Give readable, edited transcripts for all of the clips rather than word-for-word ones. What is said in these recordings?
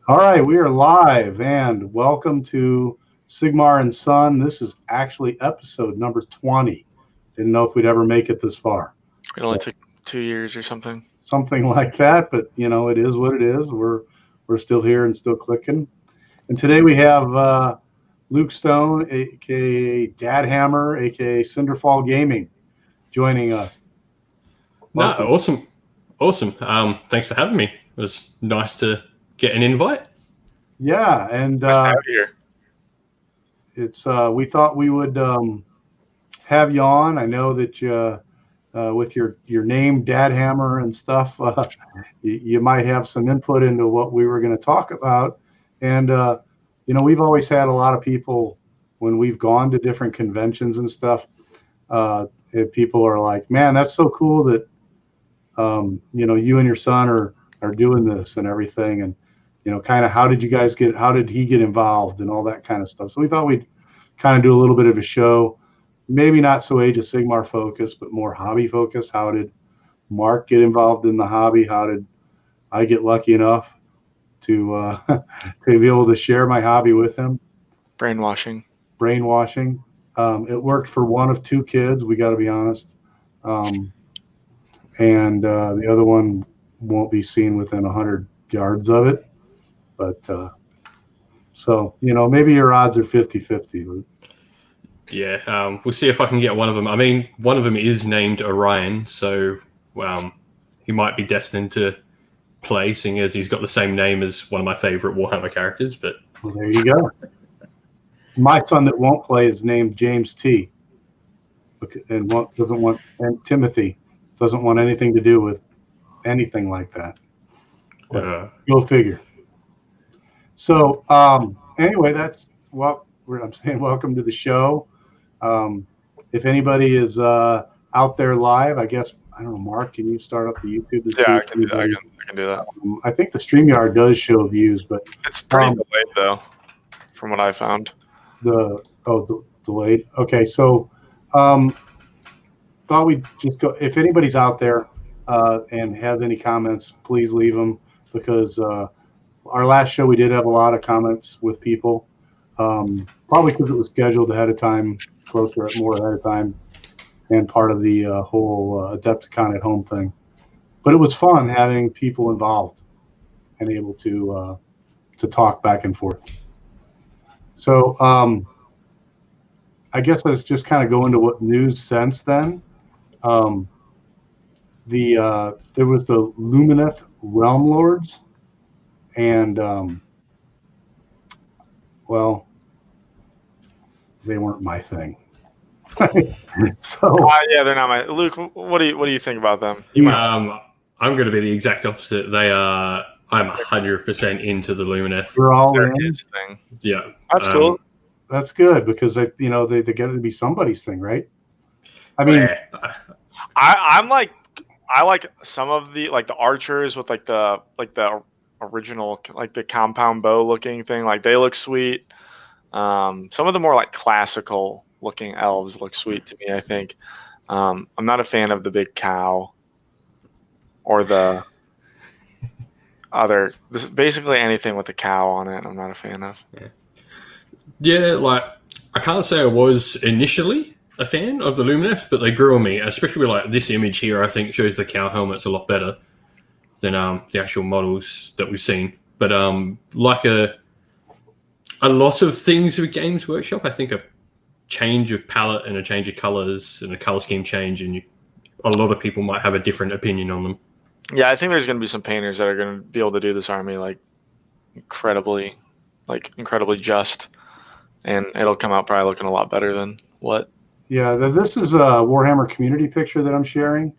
All right, we are live and welcome to Sigmar and Son. This is actually episode number 20. Didn't know if we'd ever make it this far. It only took 2 years or something. Something like that, but it is what it is. We're still here and still clicking. And today we have Luke Stone, aka Dad Hammer, aka Cinderfall Gaming, joining us. Welcome. No, awesome. Thanks for having me. It was nice to get an invite. Yeah, and it's we thought we would have you on. I know that you, with your name, Dad Hammer and stuff, you might have some input into what we were going to talk about. And we've always had a lot of people when we've gone to different conventions and stuff. People are like, "Man, that's so cool that you and your son are doing this and everything." And kind of how did he get involved and all that kind of stuff. So we thought we'd kind of do a little bit of a show, maybe not so Age of Sigmar focused, but more hobby focused. How did Mark get involved in the hobby? How did I get lucky enough to to be able to share my hobby with him? Brainwashing. It worked for one of two kids. We got to be honest. And the other one won't be seen within 100 yards of it. But so, maybe your odds are 50-50. Yeah, we'll see if I can get one of them. I mean, one of them is named Orion, so he might be destined to play, seeing as he's got the same name as one of my favorite Warhammer characters. But well, there you go. My son that won't play is named James T. And Timothy doesn't want anything to do with anything like that. Go figure. So anyway, that's what I'm saying. Welcome to the show. If anybody is out there live, I guess, I don't know, Mark, can you start up the YouTube? Yeah, I can do that. I think the StreamYard does show views, but it's pretty delayed though, from what I found. Delayed. Okay, so thought we'd just go. If anybody's out there and has any comments, please leave them, because our last show we did have a lot of comments with people, probably because it was scheduled ahead of time, more ahead of time, and part of the whole Adepticon at home thing. But it was fun having people involved and able to talk back and forth. So I guess let's just kind of go into what news since then. There was the Lumineth Realm Lords, and well, they weren't my thing. So yeah, they're not my. Luke, what do you think about them? I'm going to be the exact opposite. I'm 100% into the Lumineth. We're all in. His thing. Yeah, that's cool. That's good, because they get it to be somebody's thing, right? I mean, I like some of the archers with the original the compound bow looking thing. Like, they look sweet. Some of the more classical looking elves look sweet to me, I think. I'm not a fan of the big cow or the basically anything with a cow on it. I'm not a fan of. Yeah, I can't say I was initially a fan of the Lumineth, but they grew on me, especially with this image here. I think shows the cow helmets a lot better than the actual models that we've seen. But a lot of things with Games Workshop, I think a change of palette and a change of colors and a color scheme change, and a lot of people might have a different opinion on them. Yeah, I think there's going to be some painters that are going to be able to do this army incredibly just, and it'll come out probably looking a lot better than what. Yeah, this is a Warhammer community picture that I'm sharing,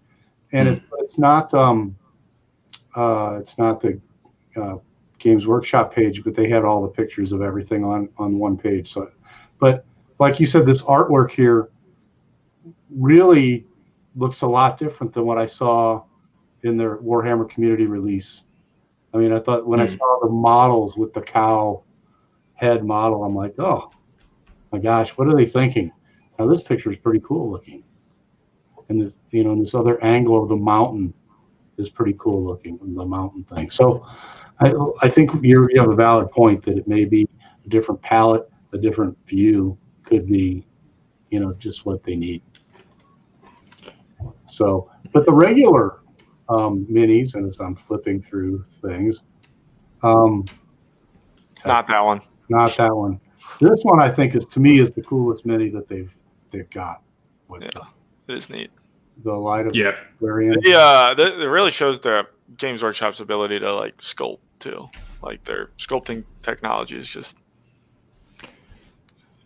and it's not the Games Workshop page, but they had all the pictures of everything on one page. So, but like you said, this artwork here really looks a lot different than what I saw in their Warhammer community release. I mean, I thought when I saw the models with the cow head model, I'm like, oh my gosh, what are they thinking? Now this picture is pretty cool looking, and this, this other angle of the mountain is pretty cool looking, the mountain thing. So I think you have a valid point that it may be a different palette, a different view could be, just what they need. So, but the regular minis, and as I'm flipping through things, Not that one. Not that one. This one I think is the coolest mini that they've got. With it is neat. The light of variant. Yeah, it really shows the Games Workshop's ability to like sculpt too. Like their sculpting technology is just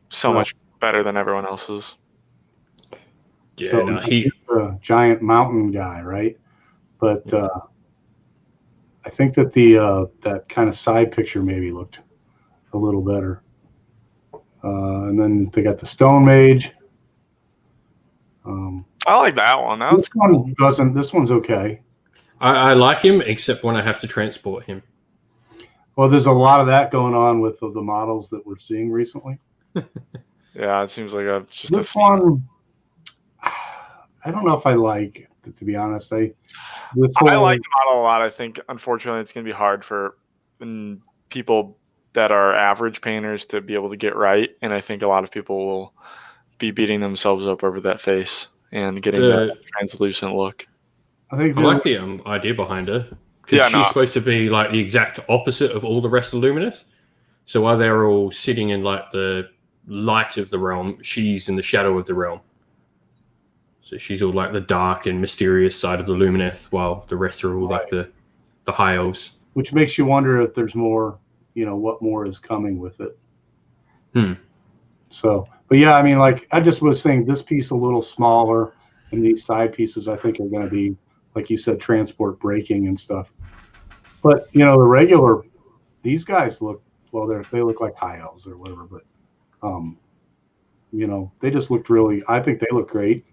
so much better than everyone else's. Yeah, so he's a giant mountain guy, right? But I think that that kind of side picture maybe looked a little better. And then they got the Stone Mage. I like that one. This one's okay. I like him, except when I have to transport him. Well, there's a lot of that going on with the models that we're seeing recently. Yeah, it seems like this one. I don't know if I like it, to be honest. I like the model a lot. I think, unfortunately, it's going to be hard for people that are average painters to be able to get right. And I think a lot of people will be beating themselves up over that face and getting that translucent look. I like the idea behind her. Because she's supposed to be like the exact opposite of all the rest of Lumineth. So while they're all sitting in like the light of the realm, she's in the shadow of the realm. So she's all like the dark and mysterious side of the Lumineth, while the rest are all like the high elves. Which makes you wonder if there's more, what more is coming with it. So, but yeah, I mean, like I just was saying, this piece a little smaller, and these side pieces I think are going to be, like you said, transport braking and stuff. But the regular, these guys look they look like high elves or whatever. But they just looked really. I think they look great.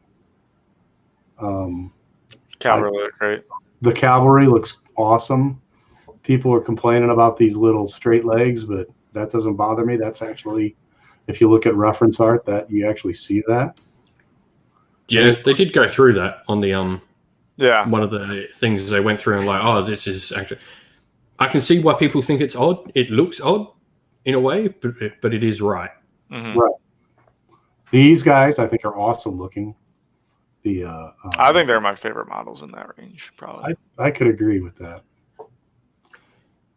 Cavalry look great. The cavalry looks awesome. People are complaining about these little straight legs, but that doesn't bother me. That's actually, if you look at reference art, that you actually see that. Yeah, they did go through that on the one of the things they went through and like, oh, this is actually. I can see why people think it's odd. It looks odd in a way, but it is right. Mm-hmm. Right. These guys, I think, are awesome looking. I think they're my favorite models in that range, probably. I could agree with that.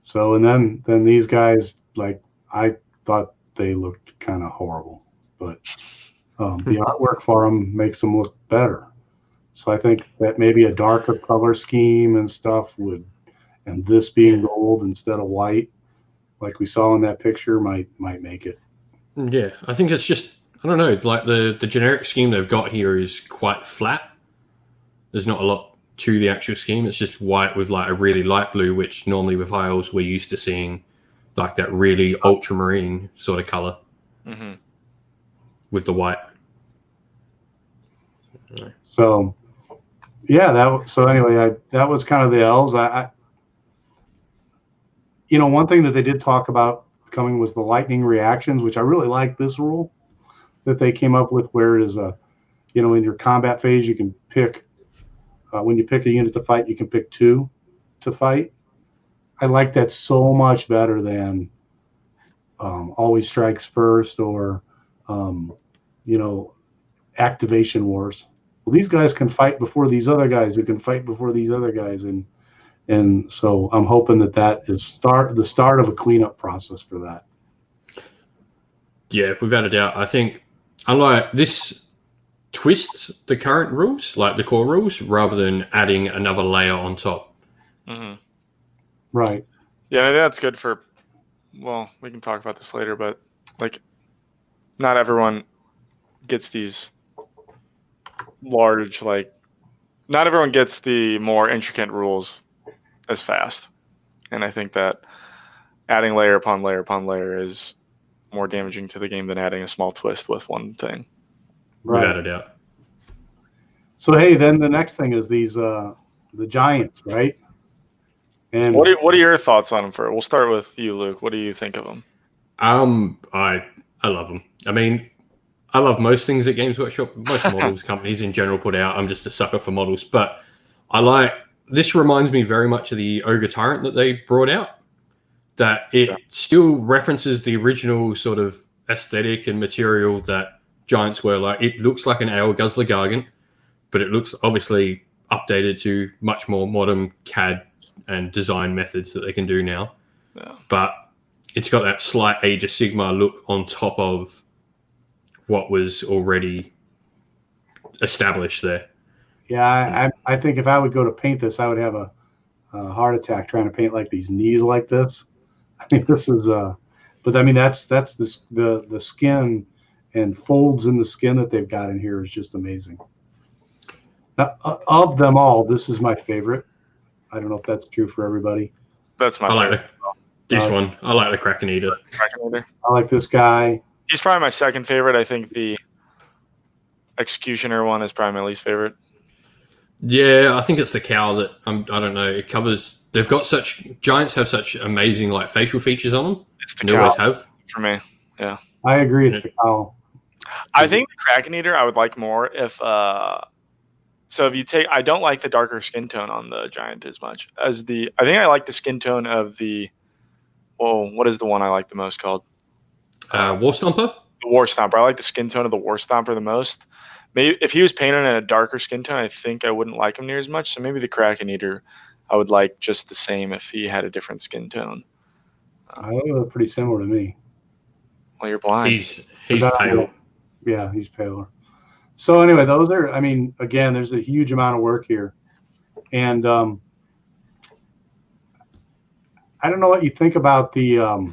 So, and then these guys, like, I thought they looked kind of horrible, but the artwork for them makes them look better. So I think that maybe a darker color scheme and stuff and this being gold instead of white, like we saw in that picture, might make it. Yeah, I think it's just, I don't know, like the generic scheme they've got here is quite flat. There's not a lot to the actual scheme. It's just white with like a really light blue, which normally with high elves we're used to seeing like that really ultramarine sort of color with the white. So yeah, so anyway, that was kind of the elves. One thing that they did talk about coming was the lightning reactions, which I really like this rule that they came up with, where it is in your combat phase, you can pick, when you pick a unit to fight, you can pick 2 to fight. I like that so much better than always strikes first or, activation wars. Well, these guys can fight before these other guys who can fight before these other guys. And so I'm hoping that is the start of a cleanup process for that. Yeah, without a doubt. I think, unlike this, twists the current rules, like the core rules, rather than adding another layer on top. Mm-hmm. Right. Yeah, I think that's good for. Well, we can talk about this later, but like, not everyone gets these large, like, not everyone gets the more intricate rules as fast, and I think that adding layer upon layer upon layer is more damaging to the game than adding a small twist with one thing. Right. Without a doubt. So hey, then the next thing is these the giants, right? And what are your thoughts on them? We'll start with you, Luke. What do you think of them? I love them. I mean, I love most things that Games Workshop, most models companies in general put out. I'm just a sucker for models, but this reminds me very much of the Ogre Tyrant that they brought out that it still references the original sort of aesthetic and material that giants were like. It looks like an Ale Guzzler Gargant, but it looks obviously updated to much more modern CAD and design methods that they can do now. Yeah. But it's got that slight Age of Sigmar look on top of what was already established there. Yeah, I think if I would go to paint this, I would have a heart attack trying to paint like these knees like this. I mean, this is but I mean that's the skin and folds in the skin that they've got in here is just amazing. Now, of them all, this is my favorite. I don't know if that's true for everybody. That's my favorite. This one. I like the Kraken Eater. I like this guy. He's probably my second favorite. I think the Executioner one is probably my least favorite. Yeah, I think it's the cowl that I don't know. It covers. They've got giants have such amazing like facial features on them. It's the they cowl always have for me. Yeah, I agree. It's the cowl. I think the Kraken Eater I would like more if. So if you take, I don't like the darker skin tone on the giant as much as the. I think I like the skin tone of the. Well, what is the one I like the most called? War Stomper. The War Stomper. I like the skin tone of the War Stomper the most. Maybe if he was painted in a darker skin tone, I think I wouldn't like him near as much. So maybe the Kraken Eater, I would like just the same if he had a different skin tone. Pretty similar to me. Well, you're blind. He's pale. Yeah, he's paler. So anyway, those are. I mean, again, there's a huge amount of work here, and I don't know what you think about the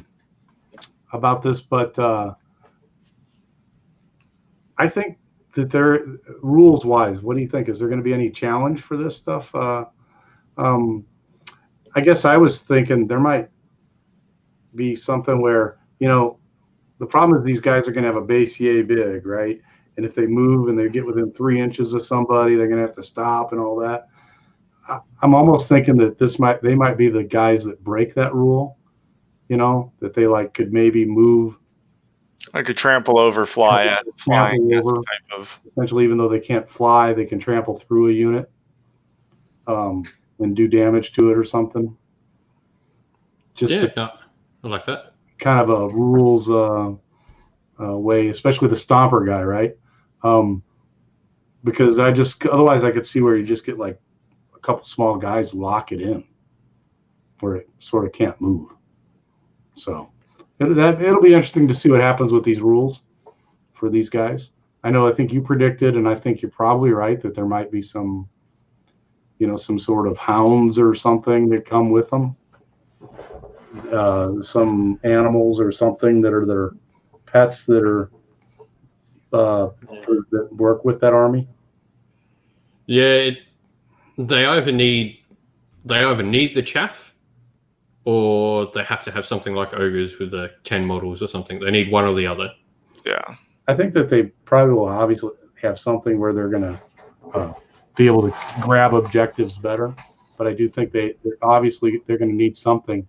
about this, but I think that there, rules wise, what do you think? Is there going to be any challenge for this stuff? I guess I was thinking there might be something where, the problem is these guys are going to have a base yay big, right? And if they move and they get within 3 inches of somebody, they're going to have to stop and all that. I'm almost thinking that they might be the guys that break that rule, that they could maybe move. I could trample over, flying over. Type of. Essentially, even though they can't fly, they can trample through a unit and do damage to it or something. I like that. Kind of a rules way, especially the Stomper guy, right? Because otherwise I could see where you just get like a couple small guys lock it in where it sort of can't move. So it'll be interesting to see what happens with these rules for these guys. I think you predicted, and I think you're probably right, that there might be some sort of hounds or something that come with them. Some animals or something that are their pets that are that work with that army. Yeah, they either need the chaff, or they have to have something like ogres with the 10 models or something. They need one or the other. Yeah, I think that they probably will obviously have something where they're going to be able to grab objectives better. But I do think they're going to need something,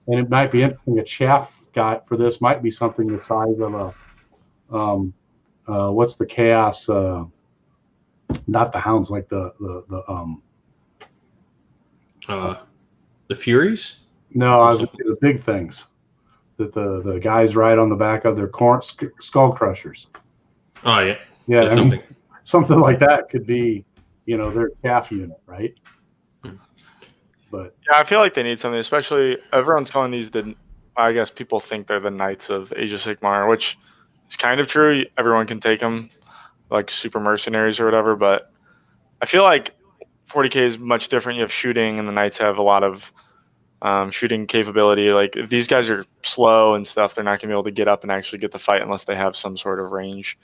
and it might be interesting. A chaff guy for this might be something the size of a what's the chaos? Not the hounds, like the Furies. No, I was going to say the big things that the guys ride on the back of their skull crushers. Oh yeah, yeah. So something like that could be, their calf unit, right? But yeah, I feel like they need something. Especially everyone's calling these I guess people think they're the Knights of Age of Sigmar, which is kind of true. Everyone can take them like super mercenaries or whatever, but I feel like 40k is much different. You have shooting, and the Knights have a lot of shooting capability. Like if these guys are slow and stuff, they're not gonna be able to get up and actually get the fight unless they have some sort of range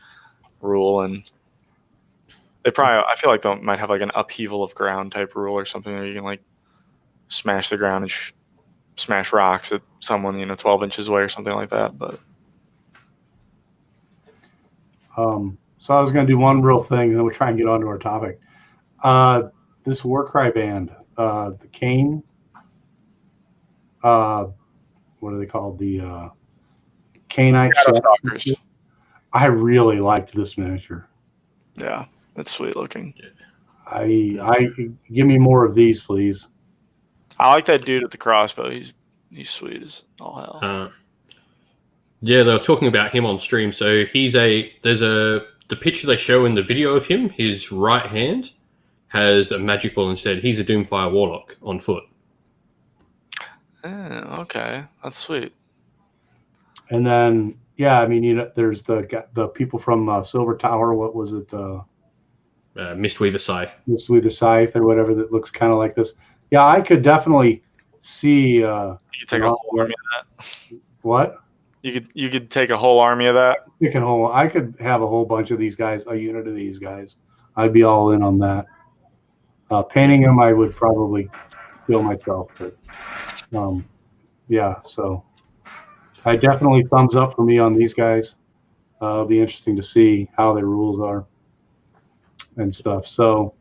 rule. And they probably, I feel like they might have like an upheaval of ground type rule or something where you can like smash the ground and smash rocks at someone 12 inches away or something like that. But so I was going to do one real thing, and then we'll try and get on to our topic. This Warcry band, the Kane, what are they called? The Caneite Stalkers. I really liked this miniature. Yeah, that's sweet looking. I give me more of these, please. I like that dude with the crossbow. He's He's sweet as all hell. Yeah, they were talking about him on stream. So the picture they show in the video of him, his right hand has a magic ball instead. He's a Doomfire Warlock on foot. Okay, that's sweet. And then, yeah, I mean, there's the people from Silver Tower. What was it? Mistweaver Sai. Mistweaver Scythe or whatever that looks kind of like this. Yeah, I could definitely see. You could take a whole army of that. What? You could take a whole army of that. I could have a whole bunch of these guys, a unit of these guys. I'd be all in on that. Painting them, I would probably kill myself, but yeah. So I definitely thumbs up for me on these guys. It'll be interesting to see how their rules are and stuff. So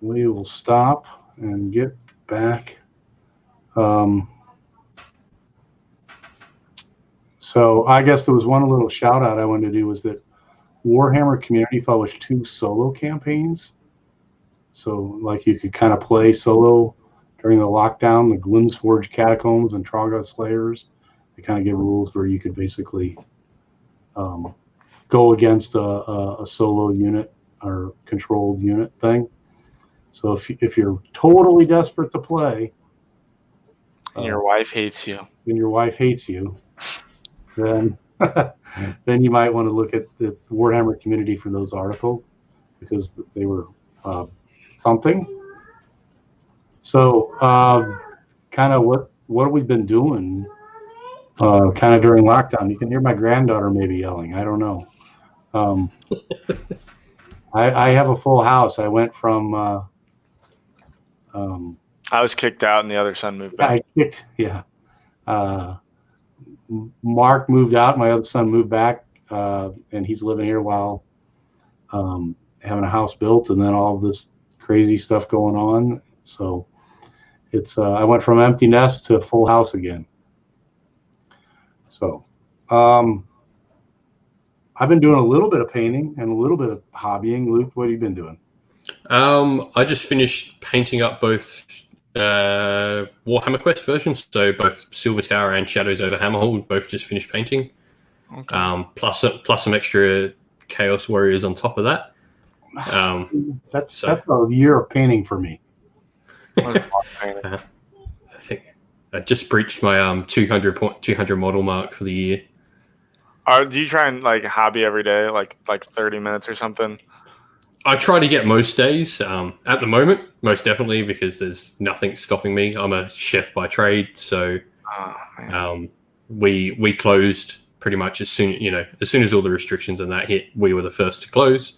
we will stop and get back. So I guess there was one little shout out I wanted to do was that Warhammer community published 2 solo campaigns. So like you could kind of play solo during the lockdown, the Gloomsforge Catacombs and Traga Slayers. They kind of give rules where you could basically go against a solo unit or controlled unit thing. So if you're totally desperate to play, and your wife hates you, then then you might want to look at the Warhammer community for those articles because they were something. So kind of what have we been doing kind of during lockdown? You can hear my granddaughter maybe yelling. I don't know. I have a full house. I went from I was kicked out and the other son moved back. Mark moved out. My other son moved back, and he's living here while having a house built, and then all of this crazy stuff going on. So it's I went from empty nest to full house again. So I've been doing a little bit of painting and a little bit of hobbying. Luke, what have you been doing? I just finished painting up both Warhammer Quest versions, so both Silver Tower and Shadows over Hammerhall, both just finished painting. Okay. Plus some extra Chaos Warriors on top of that. That's a year of painting for me. I think I just breached my 200 model mark for the year. Do you try and like hobby every day, like 30 minutes or something? I try to get most days. At the moment, most definitely, because there's nothing stopping me. I'm a chef by trade, so we closed pretty much as soon as all the restrictions and that hit. We were the first to close.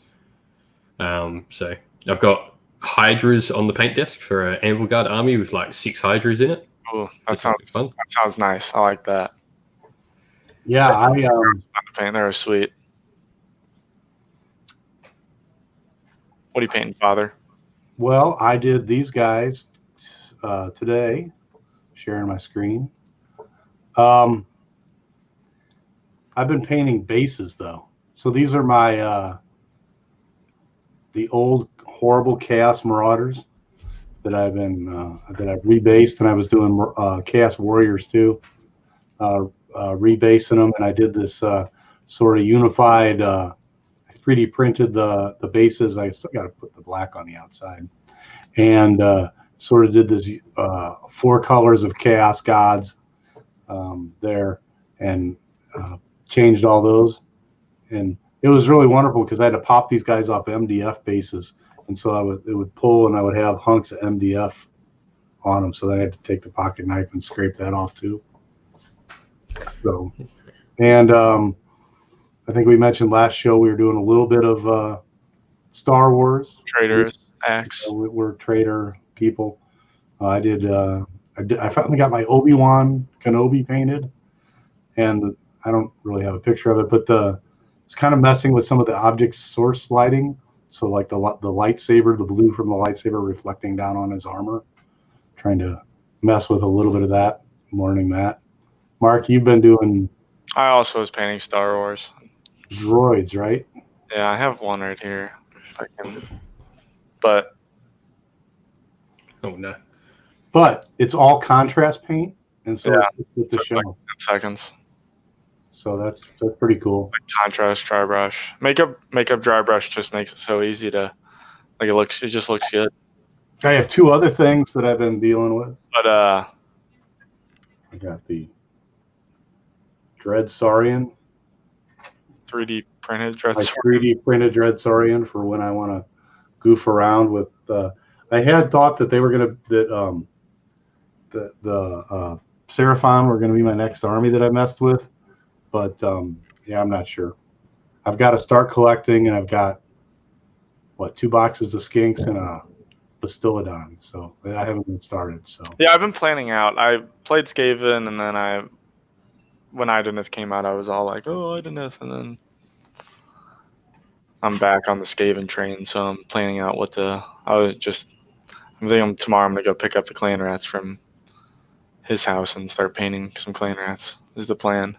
So I've got Hydras on the paint desk for an Anvil Guard army with like 6 Hydras in it. Oh, that sounds fun. That sounds nice. I like that. Yeah, the paint there is sweet. What are you painting, Father? Well, I did these guys today, sharing my screen. I've been painting bases though. So these are my the old horrible Chaos Marauders that I've rebased, and I was doing Chaos Warriors too, rebasing them, and I did this sort of unified. 3D printed the bases. I still got to put the black on the outside, and sort of did this 4 colors of Chaos Gods there, and changed all those, and it was really wonderful because I had to pop these guys off MDF bases, and so it would pull, and I would have hunks of MDF on them, so then I had to take the pocket knife and scrape that off too. So, and I think we mentioned last show we were doing a little bit of Star Wars. Traders, X. We're trader people. I finally got my Obi-Wan Kenobi painted, and I don't really have a picture of it, but it's kind of messing with some of the object source lighting. So like the lightsaber, the blue from the lightsaber reflecting down on his armor. Trying to mess with a little bit of that, learning that. Mark, you've been doing. I also was painting Star Wars. Droids, right? Yeah, I have one right here. If I can, but oh no! But it's all contrast paint, and so with the show. Like 10 seconds. So that's pretty cool. Like contrast, dry brush, makeup dry brush just makes it so easy to it just looks good. I have two other things that I've been dealing with. But I got the Dread Saurian. 3D printed Dread Saurian. 3D printed Dread Saurian for when I want to goof around with. I had thought that they were going to the Seraphon were going to be my next army that I messed with, but yeah, I'm not sure. I've got to start collecting, and I've got 2 boxes of Skinks and a Bastillodon, so I haven't been started. So yeah, I've been planning out. I played Skaven, and then when Idoneth came out, I was all like, oh, Idoneth, and then I'm back on the Skaven train, so I'm planning out I'm thinking tomorrow I'm gonna go pick up the clan rats from his house and start painting some clan rats is the plan.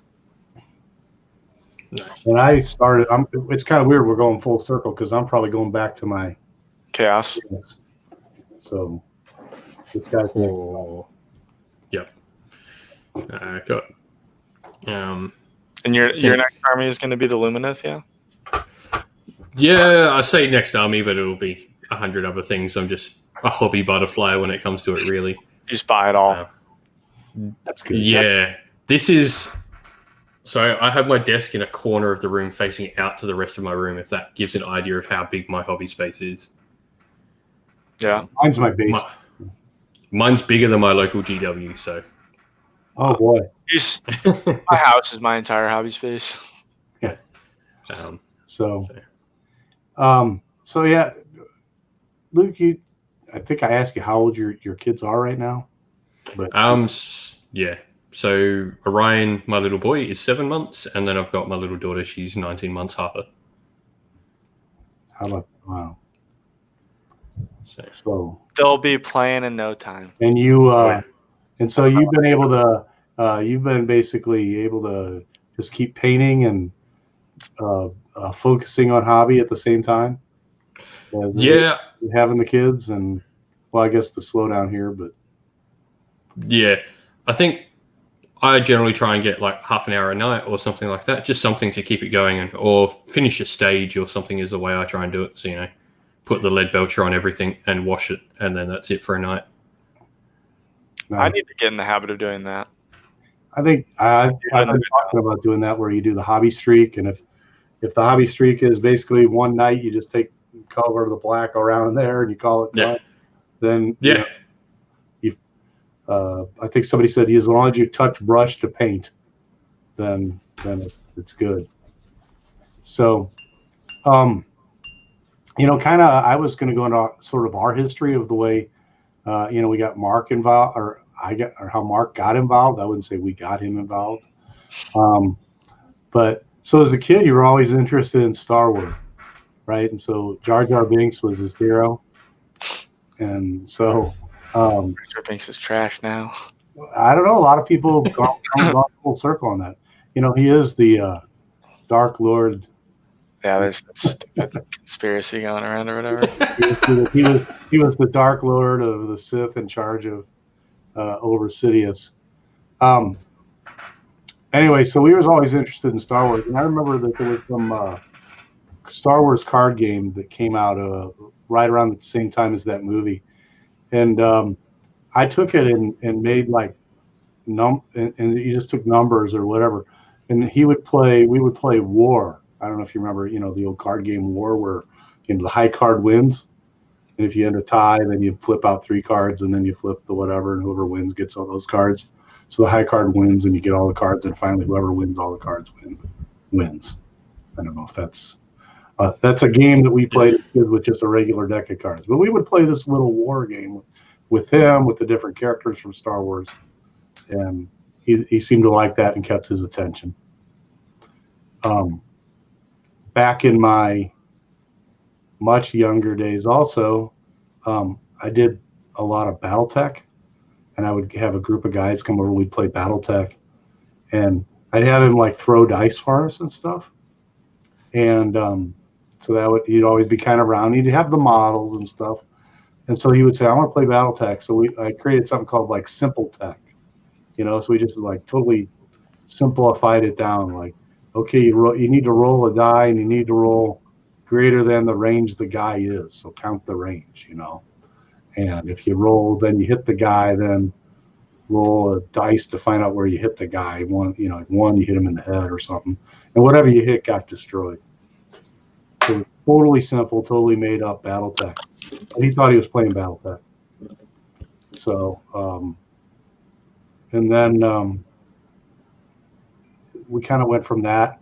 Nice. And I started. It's kind of weird. We're going full circle because I'm probably going back to my Chaos. So this guy's Yep. Got. And your next army is going to be the Lumineth, yeah? Yeah, I say next army, but it'll be 100 other things. I'm just a hobby butterfly when it comes to it, really. You just buy it all. That's good. Yeah, this is. So I have my desk in a corner of the room facing out to the rest of my room, if that gives an idea of how big my hobby space is. Yeah. Mine's my base. Mine's bigger than my local GW, so. Oh, boy. My house is my entire hobby space. Yeah. So yeah, Luke, I think I asked you how old your kids are right now. But yeah. So Orion, my little boy, is 7 months, and then I've got my little daughter. She's 19 months, Harper. How about wow? So they'll be playing in no time. And and so you've been able to, you've been basically able to just keep painting and focusing on hobby at the same time. Yeah, having the kids and I guess the slowdown here, but yeah, I think I generally try and get like half an hour a night or something like that, just something to keep it going, or finish a stage or something is the way I try and do it. So, put the lead belcher on everything and wash it, and then that's it for a night. Nice. I need to get in the habit of doing that. I think I've been talking about doing that, where you do the hobby streak, and if the hobby streak is basically one night, you just take cover the black around there and you call it done. Then I think somebody said as long as you touch brush to paint, then it's good. So, kind of I was going to go into sort of our history of the way, we got Mark involved, or how Mark got involved. I wouldn't say we got him involved. But so as a kid, you were always interested in Star Wars, right? And so Jar Jar Binks was his hero. And so Jar Jar Binks is trash now. I don't know. A lot of people have gone full circle on that. He is the Dark Lord. Yeah, there's that stupid conspiracy going around or whatever. He was the Dark Lord of the Sith in charge of over Sidious. Anyway, so we was always interested in Star Wars, and I remember that there was some Star Wars card game that came out right around the same time as that movie, and I took it and made like and you just took numbers or whatever, and we would play War. I don't know if you remember, the old card game War, where the high card wins, and if you end a tie, then you flip out 3 cards, and then you flip the whatever, and whoever wins gets all those cards. So the high card wins, and you get all the cards, and finally whoever wins all the cards wins. I don't know if that's a game that we played with just a regular deck of cards. But we would play this little war game with him, with the different characters from Star Wars, and he seemed to like that and kept his attention. Back in my much younger days also, I did a lot of BattleTech, and I would have a group of guys come over, we'd play BattleTech, and I'd have him like throw dice for us and stuff. And so he'd always be kind of around. He'd have the models and stuff. And so he would say, I want to play BattleTech. So I created something called like Simple Tech, So we just like totally simplified it down. Like, okay, you need to roll a die, and you need to roll greater than the range the guy is. So count the range, And if you roll, then you hit the guy, then roll a dice to find out where you hit the guy. One, one you hit him in the head or something, and whatever you hit got destroyed. So totally simple, totally made up BattleTech. And he thought he was playing BattleTech. So, and then we kind of went from that.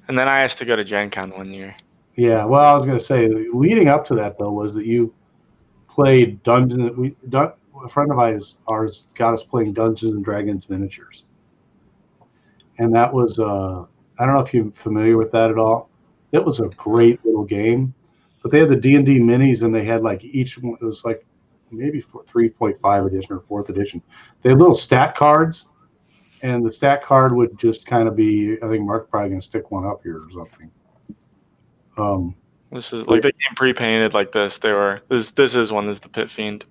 And then I asked to go to Gen Con one year. Yeah, well, I was going to say, leading up to that, though, was that you played Dungeons. A friend of ours got us playing Dungeons and Dragons miniatures. And that was, I don't know if you're familiar with that at all. It was a great little game. But they had the D&D minis, and they had like each one, it was like maybe 3.5 edition or 4th edition. They had little stat cards, and the stat card would just kind of be, I think Mark's probably going to stick one up here or something. This is like they came pre-painted like this. This is one. This is the Pit Fiend.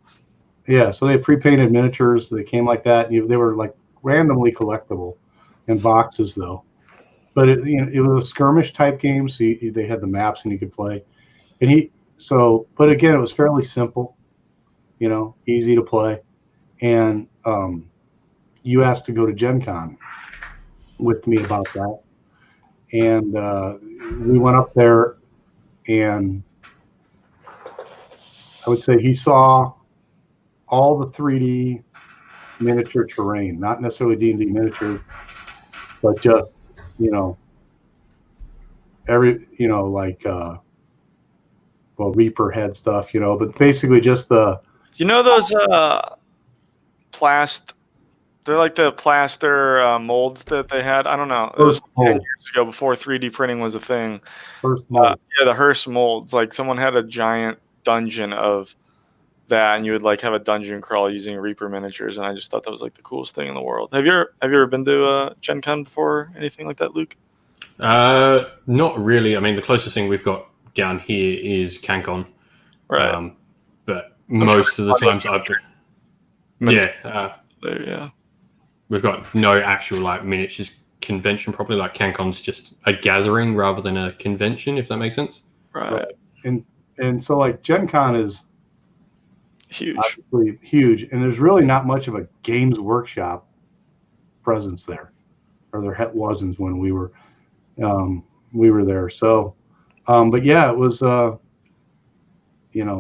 Yeah, so they had pre-painted miniatures. They came like that. They were like randomly collectible in boxes, though. But it was a skirmish type game, so they had the maps and you could play. But again, it was fairly simple, easy to play. And you asked to go to Gen Con with me about that. And we went up there, and I would say he saw all the 3D miniature terrain, not necessarily D&D miniature, but just, Reaper head stuff, but basically just the... those they're like the plaster molds that they had. I don't know. It was 10 years ago before 3D printing was a thing. First mold. Yeah, the Hearst molds. Like someone had a giant dungeon of that, and you would like have a dungeon crawl using Reaper miniatures, and I just thought that was like the coolest thing in the world. Have you ever been to Gen Con before? Anything like that, Luke? Not really. I mean, the closest thing we've got down here is CanCon. Right. But most of the times I've been... Yeah. We've got no actual like miniatures convention properly. Like CanCon's just a gathering rather than a convention, if that makes sense. Right. And so like Gen Con is huge, and there's really not much of a Games Workshop presence there, or there wasn't when we were there. So, but yeah, it was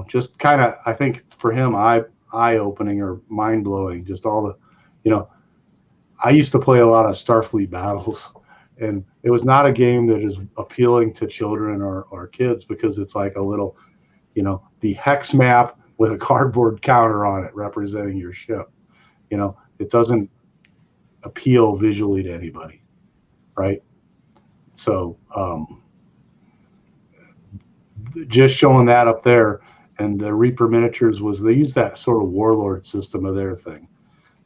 just kind of, I think for him, eye-opening or mind-blowing. Just all the, I used to play a lot of Starfleet Battles, and it was not a game that is appealing to children or kids because it's like a little, the hex map with a cardboard counter on it representing your ship. It doesn't appeal visually to anybody, right? So just showing that up there, and the Reaper miniatures they used that sort of warlord system of their thing,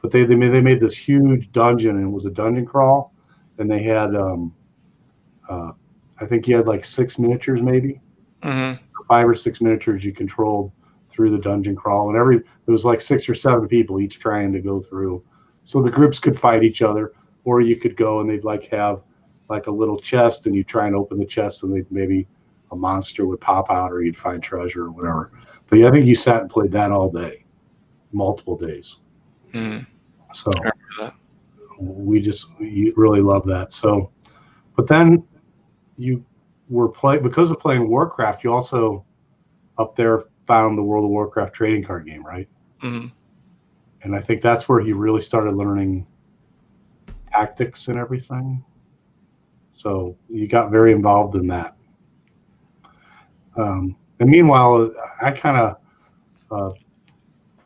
but they made this huge dungeon, and it was a dungeon crawl, and they had I think you had like 6 miniatures maybe, 5 or 6 miniatures you controlled through the dungeon crawl, and there was like 6 or 7 people each trying to go through, so the groups could fight each other, or you could go and they'd like have like a little chest, and you try and open the chest, and maybe a monster would pop out, or you'd find treasure or whatever. But yeah, I think you sat and played that all day, multiple days. So we really love that. So, but then you were because of playing Warcraft, you also up there found the World of Warcraft trading card game, right? And I think that's where he really started learning tactics and everything. So you got very involved in that. And meanwhile, I kind of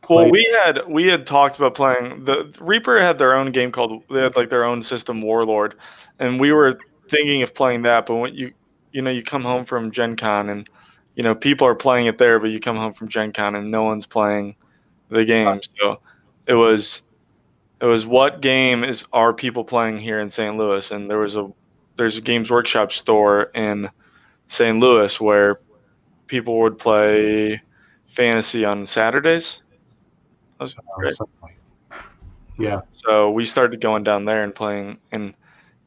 well, we had talked about playing the Reaper had their own game called, they had like their own system, Warlord, and we were thinking of playing that. But when you come home from Gen Con, and people are playing it there, but you come home from Gen Con and no one's playing the game. So it was what game are people playing here in St. Louis? And there's a Games Workshop store in St. Louis where people would play Fantasy on Saturdays. That was great. Yeah. So we started going down there and playing, and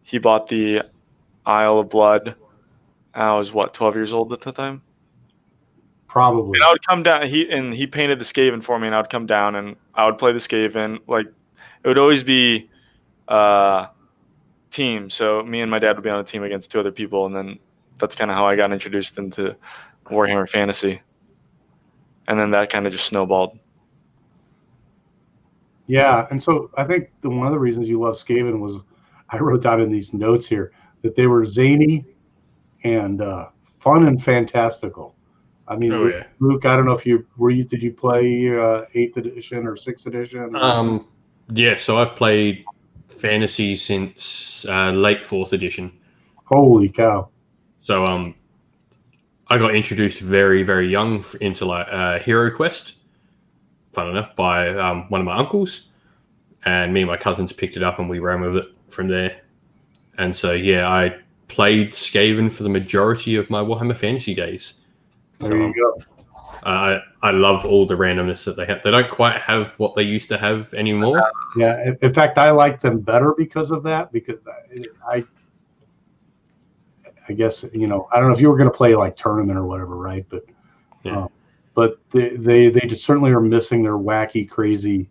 he bought the Isle of Blood. I was 12 years old at the time. Probably. And I would come down. He painted the Skaven for me, and I would come down and I would play the Skaven. Like it would always be team. So me and my dad would be on a team against 2 other people, and then that's kind of how I got introduced into Warhammer Fantasy. And then that kind of just snowballed. Yeah, and so I think one of the reasons you love Skaven was, I wrote down in these notes here that they were zany and fun and fantastical. I mean, Luke, I don't know if did you play 8th edition or 6th edition? Yeah, so I've played Fantasy since late 4th edition. Holy cow! So I got introduced very, very young into like Hero Quest. Fun enough, by one of my uncles, and me and my cousins picked it up and we ran with it from there. And so yeah, I played Skaven for the majority of my Warhammer Fantasy days. There you go. I love all the randomness that they have. They don't quite have what they used to have anymore. Yeah, in fact, I like them better because of that. Because I guess I don't know if you were going to play like tournament or whatever, right? But yeah. But they just certainly are missing their wacky, crazy.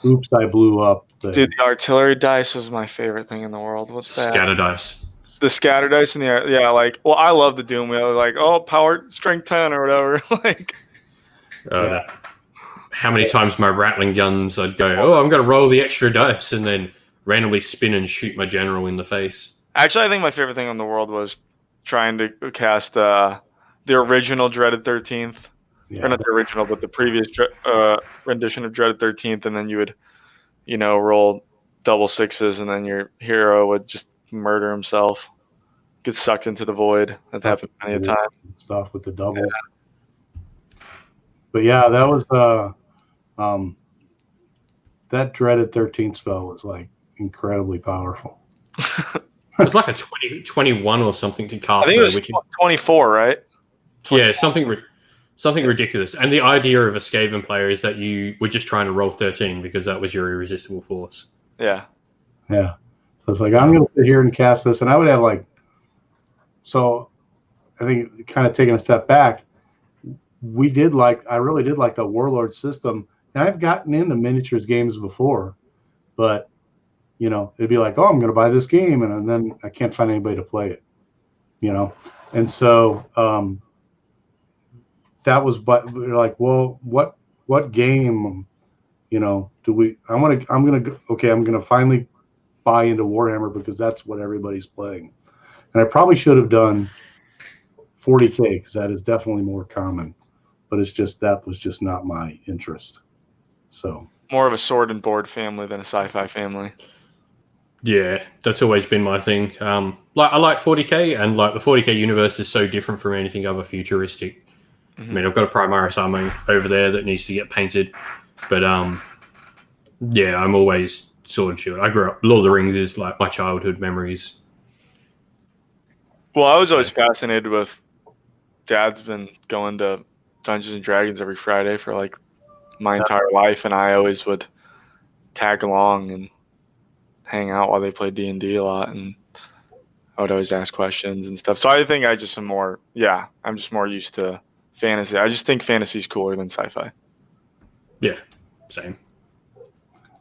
Oops, I blew up. Dude, the artillery dice was my favorite thing in the world. What's that? Scatter dice. The scatter dice in the air. Yeah, like, well, I love the Doom Wheel. Like, power strength 10 or whatever. Like, how many times my rattling guns I'd go, I'm going to roll the extra dice and then randomly spin and shoot my general in the face. Actually, I think my favorite thing in the world was trying to cast the original Dreaded 13th. Yeah. Or not the original, but the previous rendition of Dreaded 13th, and then you would, roll double 6s, and then your hero would just murder himself, get sucked into the void. That's happened many a time. Stuff with the double. Yeah. But yeah, that was that Dreaded 13th spell was like incredibly powerful. It was like a 21 or something to cast. I think it was 24, right? 24. Yeah, something ridiculous. And the idea of a Skaven player is that you were just trying to roll 13 because that was your irresistible force. Yeah. Yeah. So it's like, I'm going to sit here and cast this. And I would have so I think kind of taking a step back, I really did like the Warlord system. And I've gotten into miniatures games before, but, it'd be like, I'm going to buy this game. And then I can't find anybody to play it, And so, that was, but we're like, well, what game, do we? I'm gonna finally buy into Warhammer because that's what everybody's playing, and I probably should have done 40K because that is definitely more common, but that was just not my interest. So more of a sword and board family than a sci-fi family. Yeah, that's always been my thing. I like 40K, and like the 40K universe is so different from anything other futuristic. I mean, I've got a Primaris army over there that needs to get painted, but yeah, I'm always sword and shield. I grew up. Lord of the Rings is like my childhood memories. Well, I was always fascinated with. Dad's been going to Dungeons and Dragons every Friday for like my entire life, and I always would tag along and hang out while they played D&D a lot, and I would always ask questions and stuff. So I think I'm just more used to fantasy. I just think fantasy is cooler than sci-fi. Yeah, same.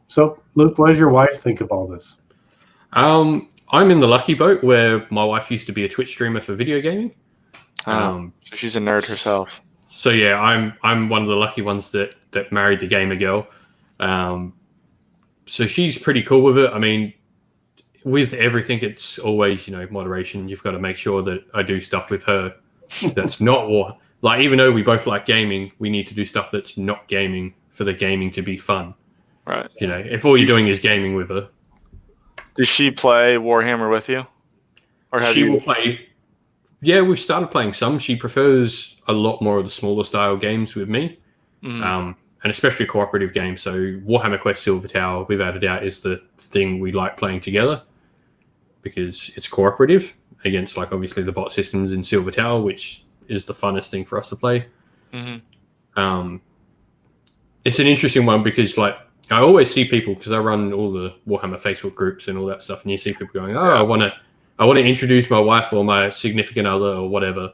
So, Luke, what does your wife think of all this? I'm in the lucky boat where my wife used to be a Twitch streamer for video gaming. So she's a nerd herself. So yeah, I'm one of the lucky ones that married the gamer girl. So she's pretty cool with it. I mean, with everything, it's always moderation. You've got to make sure that I do stuff with her that's not war. Like, even though we both like gaming, we need to do stuff that's not gaming for the gaming to be fun. Right. If all you're doing is gaming with her. Does she play Warhammer with you? Or have she will play. Yeah, we've started playing some. She prefers a lot more of the smaller style games with me, and especially cooperative games. So Warhammer Quest Silver Tower, without a doubt, is the thing we like playing together because it's cooperative against, like, obviously the bot systems in Silver Tower, which is the funnest thing for us to play. It's an interesting one because, like, I always see people, because I run all the Warhammer Facebook groups and all that stuff, and you see people going, "Oh, Yeah. I want to introduce my wife or my significant other or whatever,"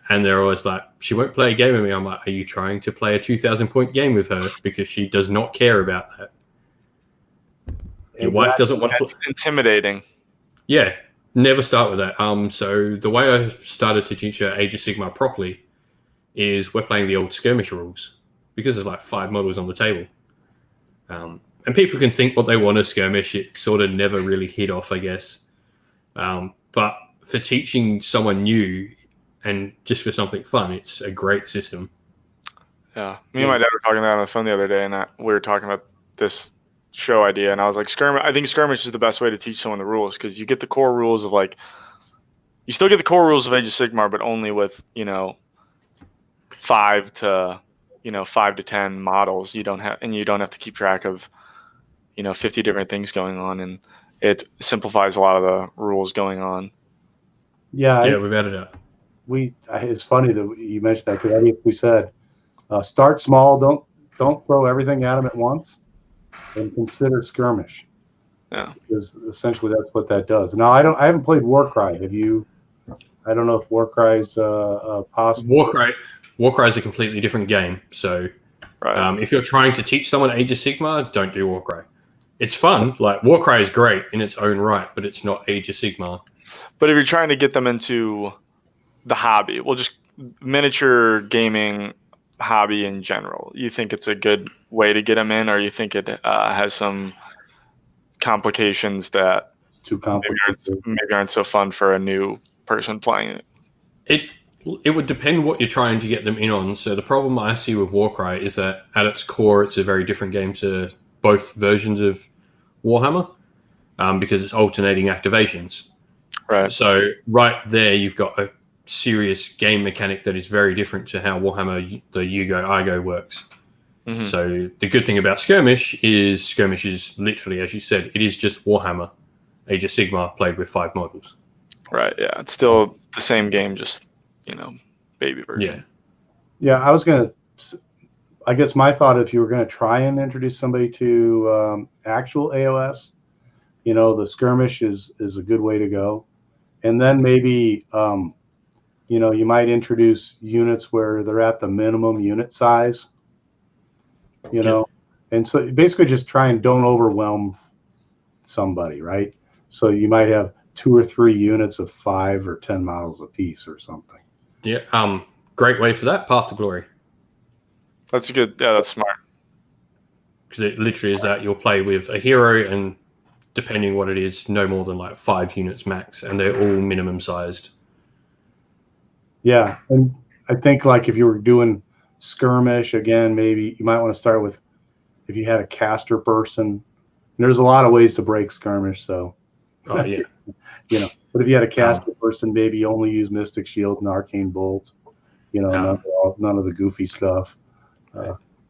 and they're always like, "She won't play a game with me." I'm like, "Are you trying to play a 2,000-point game with her? Because she does not care about that. Your wife doesn't want to." It's intimidating. Yeah, never start with that. So the way I started to teach her Age of Sigmar properly is we're playing the old skirmish rules, because there's like 5 models on the table. And people can think what they want to skirmish. It sort of never really hit off, I guess. But for teaching someone new and just for something fun, it's a great system. Yeah. Me and my dad were talking about it on the phone the other day, and we were talking about this show idea, and I was like, I think skirmish is the best way to teach someone the rules, because you get the core rules of you still get the core rules of Age of Sigmar, but only with 5 to 10 models. You don't have to keep track of 50 different things going on, and it simplifies a lot of the rules going on. Yeah, we've added it. It's funny that you mentioned that, because I think we said start small. Don't throw everything at them at once, and consider skirmish. Yeah, because essentially that's what that does. Now I haven't played Warcry. Have you? I don't know if Warcry's possible. Warcry is a completely different game. So right. If you're trying to teach someone Age of Sigmar, don't do Warcry. It's fun. Like, Warcry is great in its own right, but it's not Age of Sigmar. But if you're trying to get them into the hobby, just miniature gaming hobby in general, you think it's a good way to get them in, or you think it has some complications that too complicated, maybe aren't so fun for a new person playing it? It would depend what you're trying to get them in on. So the problem I see with Warcry is that at its core, it's a very different game to both versions of Warhammer, because it's alternating activations. Right. So right there, you've got a serious game mechanic that is very different to how Warhammer, the I-Go works. Mm-hmm. So the good thing about skirmish is literally, as you said, it is just Warhammer, Age of Sigmar played with 5 models. Right. Yeah, it's still the same game, just baby version. Yeah. I guess my thought, if you were going to try and introduce somebody to actual AOS, the skirmish is a good way to go. And then maybe, you might introduce units where they're at the minimum unit size, and so basically just try and don't overwhelm somebody, right? So you might have 2 or 3 units of 5 or 10 models a piece or something. Yeah. Great way for that, Path to Glory. That's good. Yeah, that's smart. Because it literally is that you'll play with a hero, and depending what it is, no more than like 5 units max, and they're all minimum sized. Yeah, and I think like if you were doing skirmish again, maybe you might want to start with, if you had a caster person. And there's a lot of ways to break skirmish, so. Oh yeah. But if you had a caster person, maybe you only use Mystic Shield and Arcane Bolt. None of the goofy stuff.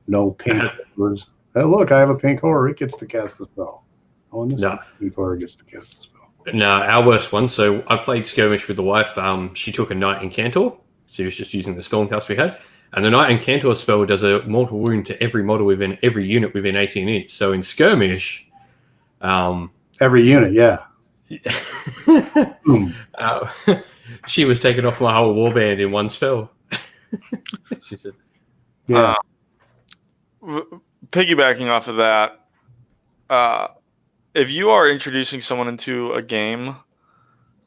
No pink horrors. Hey, look, I have a pink horror. It gets to cast a spell. Oh, and this pink horror gets to cast a spell. No, our worst one. So I played skirmish with the wife. She took a Knight Incantor. She was just using the Stormcast we had. And the Knight Incantor spell does a mortal wound to every model within every unit within 18 inch. So in skirmish... every unit, yeah. She was taken off my whole warband in one spell. She said, yeah. Piggybacking off of that, if you are introducing someone into a game,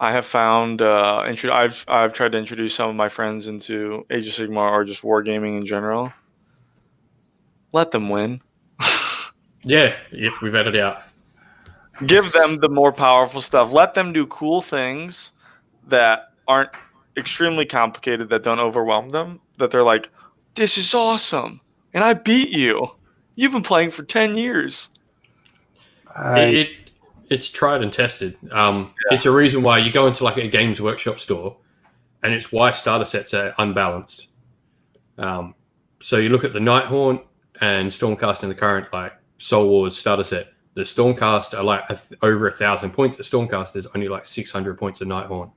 I have found I've tried to introduce some of my friends into Age of Sigmar or just wargaming in general. Let them win. Yep, we've added out. Give them the more powerful stuff. Let them do cool things that aren't extremely complicated, that don't overwhelm them, that they're like, this is awesome, and I beat you. You've been playing for 10 years. It's tried and tested. It's a reason why you go into like a Games Workshop store, and it's why starter sets are unbalanced. So you look at the Nighthaunt and Stormcast in the current like Soul Wars starter set. The Stormcast are like over 1,000 points. The Stormcast is only like 600 points of Nighthaunt.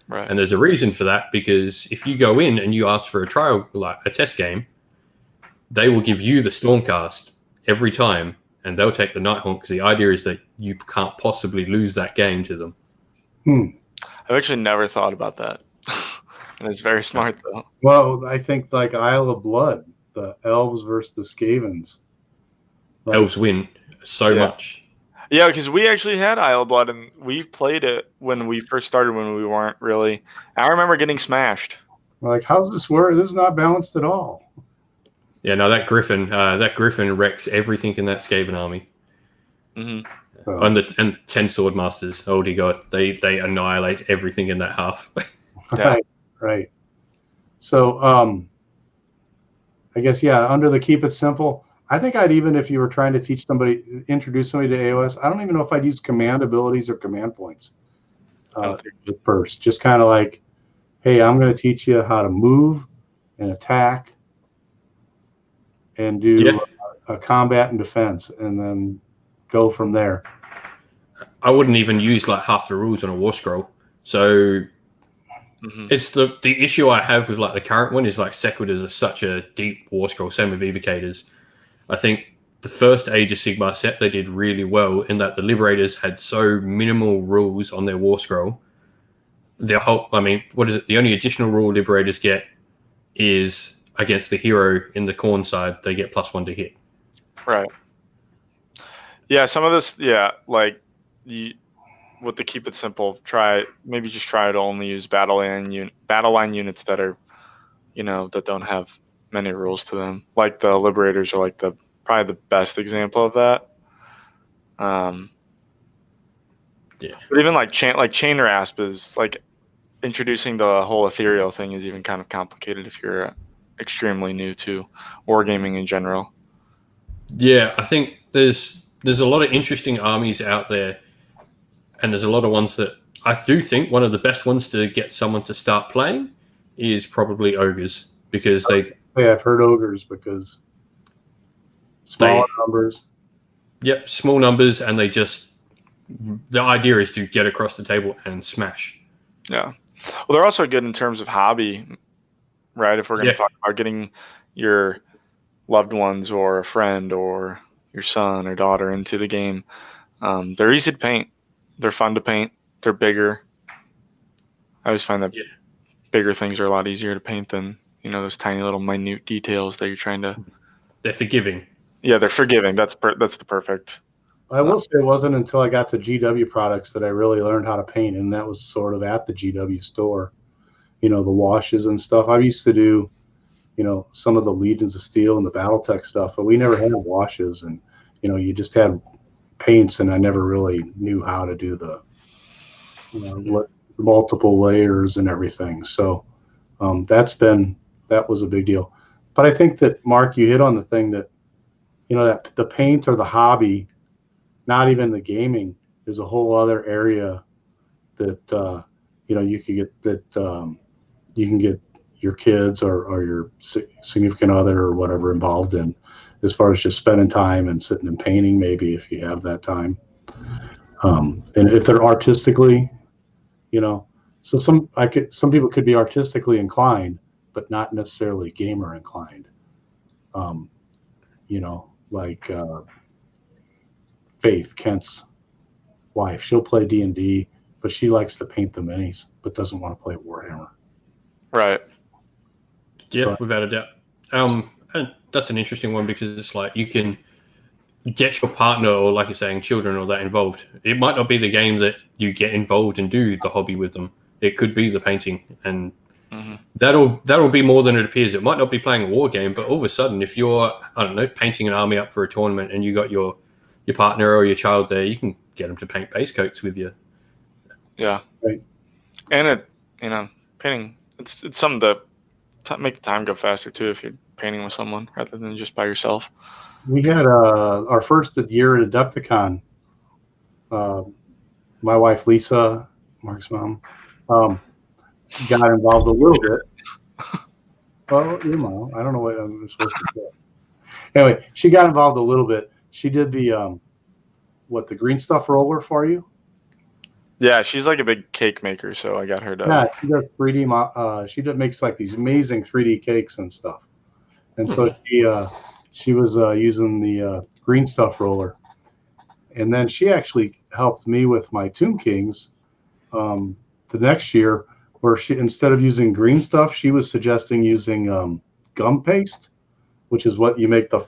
Right. And there's a reason for that, because if you go in and you ask for a trial, like a test game, they will give you the Stormcast every time, and they'll take the Nighthawk because the idea is that you can't possibly lose that game to them. I've actually never thought about that. And it's very smart, though. Well, I think like Isle of Blood, the elves versus the Skavens. Like, Elves win so much. Yeah, because we actually had Isle of Blood, and we played it when we first started when we weren't really. I remember getting smashed. like, how's this work? This is not balanced at all. Yeah, no, that Griffin wrecks everything in that Skaven army. Mm-hmm. And 10 sword masters. Oh dear God, they annihilate everything in that half. Right. So, I guess under the keep it simple. I think I'd even, if you were trying to introduce somebody to AOS, I don't even know if I'd use command abilities or command points at first. Just kind of like, hey, I'm going to teach you how to move and attack and do a combat and defense, and then go from there. I wouldn't even use like half the rules on a war scroll. So it's the issue I have with like the current one is like Sequitors are such a deep war scroll. Same with Evocators. I think the first Age of Sigmar set they did really well in that the Liberators had so minimal rules on their war scroll. The only additional rule Liberators get is against the hero in the Khorne side, they get +1 to hit. Right. Yeah, some of this, with the keep it simple, maybe just try to only use battle line units that are, that don't have many rules to them. Like the Liberators are like probably the best example of that. But even like Chain Rasp is like introducing the whole ethereal thing is even kind of complicated if you're extremely new to wargaming in general. Yeah, I think there's a lot of interesting armies out there, and there's a lot of ones that I do think one of the best ones to get someone to start playing is probably Ogres, because I've heard Ogres because smaller numbers. Yep, small numbers, and the idea is to get across the table and smash. Yeah. Well, they're also good in terms of hobby, right? If we're going to talk about getting your loved ones or a friend or your son or daughter into the game, they're easy to paint. They're fun to paint. They're bigger. I always find that bigger things are a lot easier to paint than, those tiny little minute details that you're trying to. They're forgiving. Yeah, they're forgiving. That's the perfect. I will say it wasn't until I got to GW products that I really learned how to paint, and that was sort of at the GW store. The washes and stuff. I used to do, some of the Legions of Steel and the BattleTech stuff, but we never had washes, and you just had paints, and I never really knew how to do the multiple layers and everything. So that was a big deal. But I think that, Mark, you hit on the thing that that the paint or the hobby, not even the gaming, is a whole other area that you can get your kids or your significant other or whatever involved in, as far as just spending time and sitting and painting, maybe if you have that time. And if they're artistically, so some people could be artistically inclined, but not necessarily gamer inclined. Like Faith, Kent's wife, she'll play D&D, but she likes to paint the minis, but doesn't want to play Warhammer. Right. Yeah, without a doubt. And that's an interesting one, because it's like you can get your partner, or like you're saying, children or that involved. It might not be the game that you get involved and do the hobby with them. It could be the painting, and that'll be more than it appears. It might not be playing a war game, but all of a sudden, if you're, I don't know, painting an army up for a tournament and you got your partner or your child there, you can get them to paint base coats with you. Yeah. Right. And painting, it's something to make the time go faster too if you're painting with someone rather than just by yourself. We had our first year at Adepticon. My wife Lisa, Mark's mom, got involved a little bit. Well, I don't know what I'm supposed to say. Anyway, she got involved a little bit. She did the the green stuff roller for you. Yeah, she's like a big cake maker, so I got her to. Yeah, she does 3D. Makes like these amazing 3D cakes and stuff. And so she was using the green stuff roller. And then she actually helped me with my Tomb Kings the next year, where she, instead of using green stuff, she was suggesting using gum paste, which is what you make the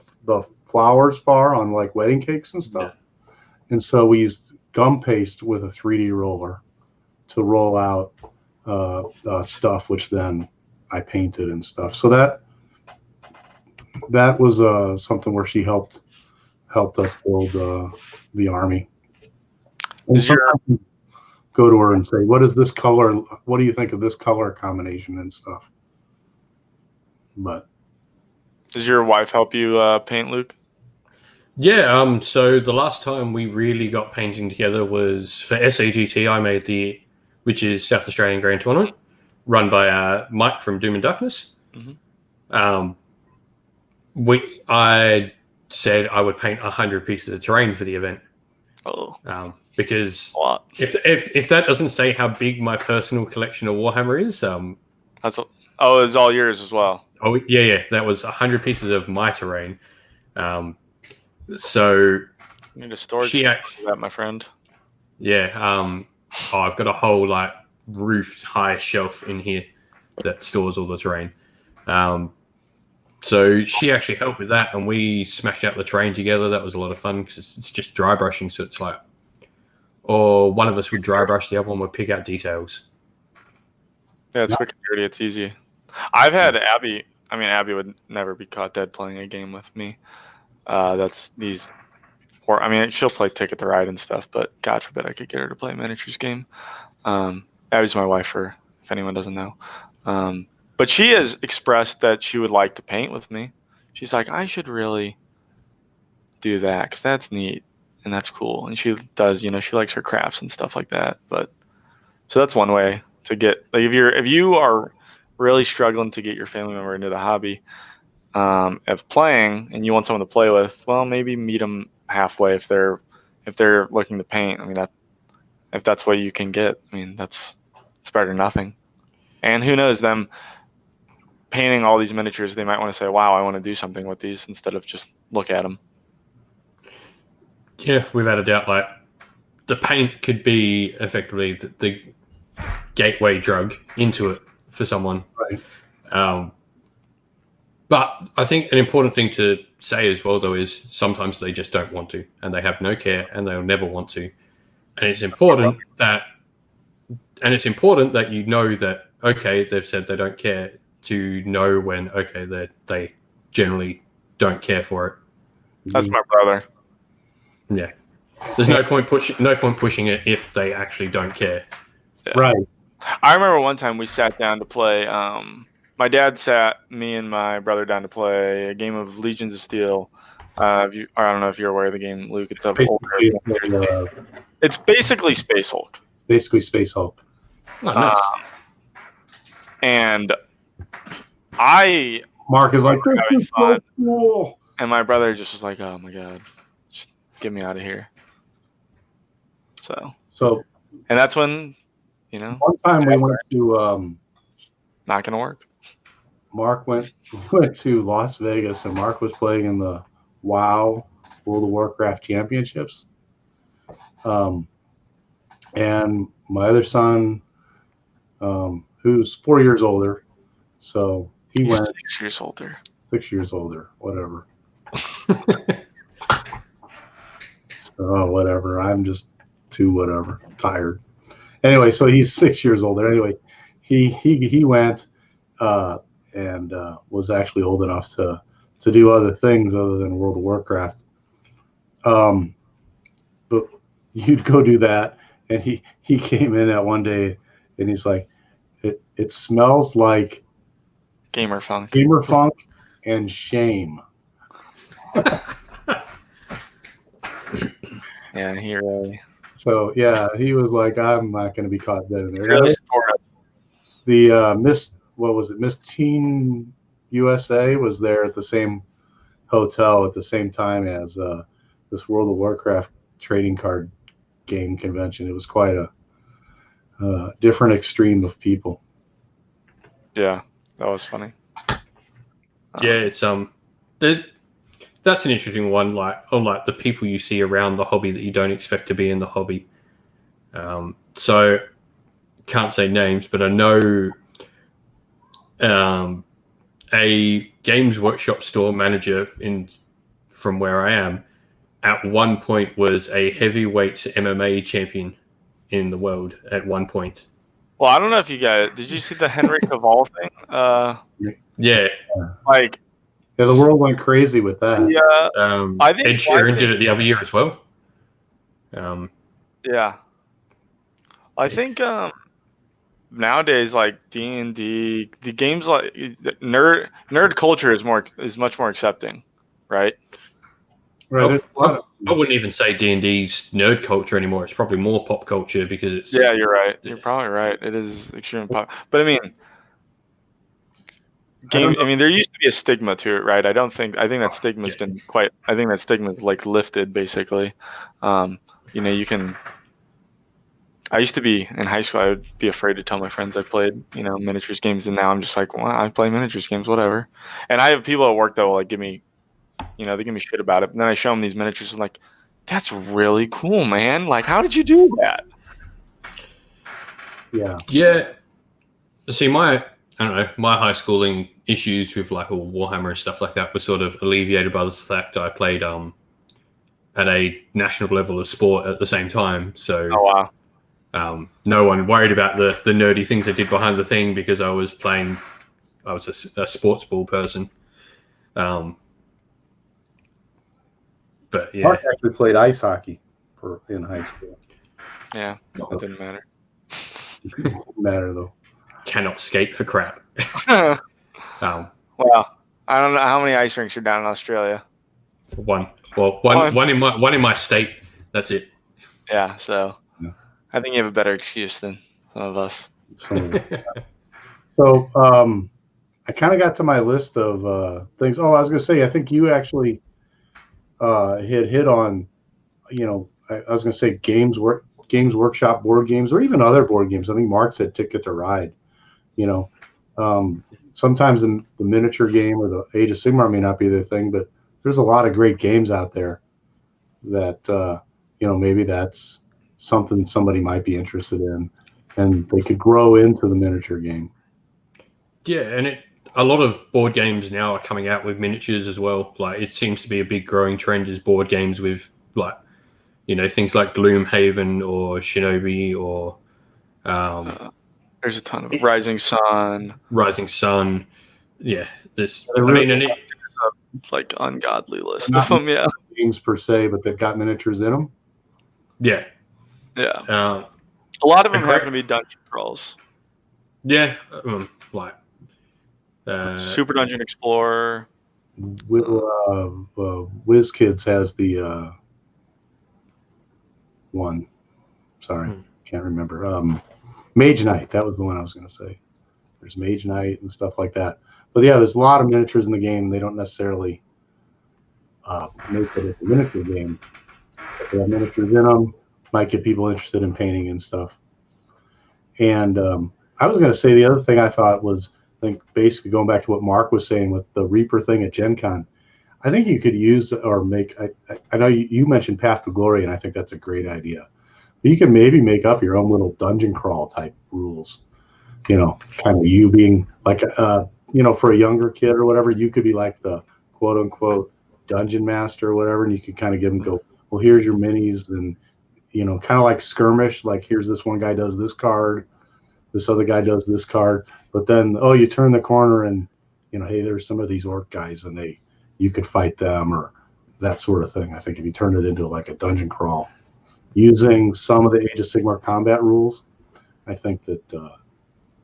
flowers for on like wedding cakes and stuff. Yeah. And so we used gum paste with a 3D roller to roll out stuff, which then I painted and stuff. So that was something where she helped us build the army. And go to her and say, what is this color? What do you think of this color combination and stuff? But does your wife help you paint, Luke? Yeah, so the last time we really got painting together was for SAGT. I made which is South Australian Grand Tournament, run by Mike from Doom and Darkness. Mm-hmm. I said I would paint 100 pieces of terrain for the event. Oh. Because if that doesn't say how big my personal collection of Warhammer is, it's all yours as well. Oh yeah, that was 100 pieces of my terrain. So you need a storage for that, my friend. Yeah. I've got a whole like roofed high shelf in here that stores all the terrain. So she actually helped with that, and we smashed out the terrain together. That was a lot of fun because it's just dry brushing. So it's like, or one of us would dry brush, the other one would pick out details. Yeah, it's quick and dirty. It's easy. I've had Abby. I mean, Abby would never be caught dead playing a game with me. She'll play Ticket to Ride and stuff, but God forbid I could get her to play a miniatures game. Abby's my wife, if anyone doesn't know. But she has expressed that she would like to paint with me. She's like, I should really do that because that's neat and that's cool. And she does, she likes her crafts and stuff like that. But so that's one way to get, like, if you are really struggling to get your family member into the hobby of playing and you want someone to play with, well, maybe meet them halfway if they're looking to paint. I mean, if that's what you can get, I mean, it's better than nothing. And who knows, them painting all these miniatures, they might want to say, wow, I want to do something with these instead of just look at them. Yeah, without a doubt, like the paint could be effectively the gateway drug into it for someone. Right. But I think an important thing to say as well, though, is sometimes they just don't want to, and they have no care, and they'll never want to. And it's important that you know that, okay, they've said they don't care, to know when, okay, they generally don't care for it. That's my brother. Yeah. There's no point pushing it if they actually don't care. Yeah. Right. I remember one time we sat down to play. My dad sat me and my brother down to play a game of Legions of Steel. I don't know if you're aware of the game, Luke. It's it's basically Space Hulk. Basically Space Hulk. Oh, nice. And Mark is like, this is so cool. And my brother just was like, oh my God, just get me out of here. So, and that's when, one time we went to, not going to work. Mark went to Las Vegas, and Mark was playing in the WoW World of Warcraft Championships. And my other son, who's 4 years older, so he's 6 years older. 6 years older, whatever. So whatever. I'm just tired. Anyway, so he's 6 years older. Anyway, he went and was actually old enough to do other things other than World of Warcraft. But you'd go do that, and he came in that one day, and he's like, it smells like gamer funk and shame. Yeah, he really. So yeah, he was like, I'm not going to be caught dead in there. Really the Miss Teen USA was there at the same hotel at the same time as this World of Warcraft trading card game convention. It was quite a different extreme of people. Yeah, that was funny. Yeah, it's that's an interesting one. Like on like the people you see around the hobby that you don't expect to be in the hobby. So can't say names, but I know a Games Workshop store manager from where I am at one point was a heavyweight MMA champion in the world at one point. Well, I don't know if you guys did. You see the Henry Cavill thing? Yeah, Like Yeah, the world went crazy with that. yeah, I think Ed Sheeran did it the other year as well. Yeah, I think nowadays like D&D, the games like nerd culture is much more accepting, right? Right. I wouldn't even say D&D's nerd culture anymore. It's probably more pop culture because it's... Yeah, you're right. You're probably right. It is extremely pop. But I mean, there used to be a stigma to it, right? I think that stigma's been quite... I think that stigma's like lifted, basically. You can... I used to be in high school. I would be afraid to tell my friends I played, miniatures games, and now I'm just like, well, I play miniatures games, whatever. And I have people at work that will like give me, they give me shit about it. And then I show them these miniatures, and like, that's really cool, man. Like, how did you do that? Yeah. Yeah. See, my high schooling issues with like all Warhammer and stuff like that was sort of alleviated by the fact I played at a national level of sport at the same time. So. Oh wow. No one worried about the nerdy things I did behind the thing because I was a sports ball person. But yeah. Mark actually played ice hockey in high school. Yeah, it didn't matter. It didn't matter though. Cannot skate for crap. Well, I don't know how many ice rinks are down in Australia. One. Well, one in my state. That's it. Yeah, so. I think you have a better excuse than some of us. So I kind of got to my list of things. Oh, I was going to say, I think you actually hit on, I was going to say Games Workshop board games or even other board games. I think Mark said Ticket to Ride. Sometimes in the miniature game or the Age of Sigmar may not be their thing, but there's a lot of great games out there that, maybe that's something somebody might be interested in, and they could grow into the miniature game. Yeah, and a lot of board games now are coming out with miniatures as well. Like it seems to be a big growing trend is board games with like, things like Gloomhaven or Shinobi or there's a ton of Rising Sun. Yeah, it's like ungodly list of them. Yeah, games per se, but they've got miniatures in them. Yeah. Yeah, a lot of them happen to be dungeon crawls. Yeah, Super Dungeon Explorer. WizKids has the one. Sorry, can't remember. Mage Knight. That was the one I was going to say. There's Mage Knight and stuff like that. But yeah, there's a lot of miniatures in the game. They don't necessarily make it a miniature game. But they have miniatures in them. Might get people interested in painting and stuff. And I was going to say the other thing I thought was, I think basically going back to what Mark was saying with the Reaper thing at Gen Con, I think you could use or make, I know you mentioned Path to Glory, and I think that's a great idea. But you can maybe make up your own little dungeon crawl type rules. Kind of you being like, for a younger kid or whatever, you could be like the quote unquote dungeon master or whatever, and you could kind of give them go, well, here's your minis, and kind of like skirmish, like here's this one guy does this card, this other guy does this card, but then you turn the corner and hey, there's some of these orc guys and you could fight them or that sort of thing. I think if you turn it into like a dungeon crawl using some of the Age of Sigmar combat rules, I think that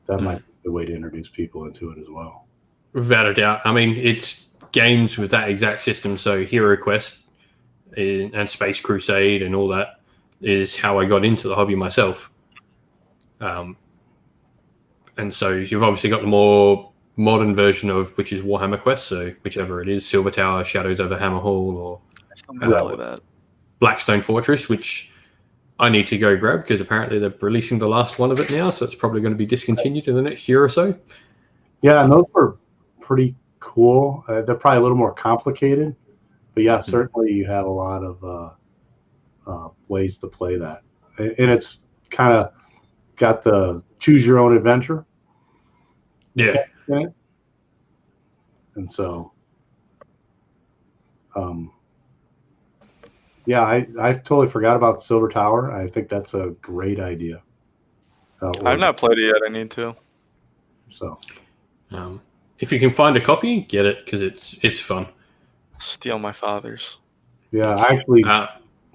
that might be the way to introduce people into it as well. Without a doubt. I mean, it's games with that exact system, so Hero Quest and Space Crusade and all that is how I got into the hobby myself. And so you've obviously got the more modern version of which is Warhammer Quest, so whichever it is, Silver Tower, Shadows over Hammerhall, or that. Blackstone Fortress, which I need to go grab because apparently they're releasing the last one of it now, so it's probably going to be discontinued in the next year or so. Yeah, and those were pretty cool. They're probably a little more complicated, But yeah, certainly you have a lot of ways to play that, and it's kind of got the choose your own adventure. Yeah. In it. And so, yeah, I totally forgot about the Silver Tower. I think that's a great idea. I've not played it yet. I need to. So, if you can find a copy, get it because it's fun. Steal my father's. yeah, I actually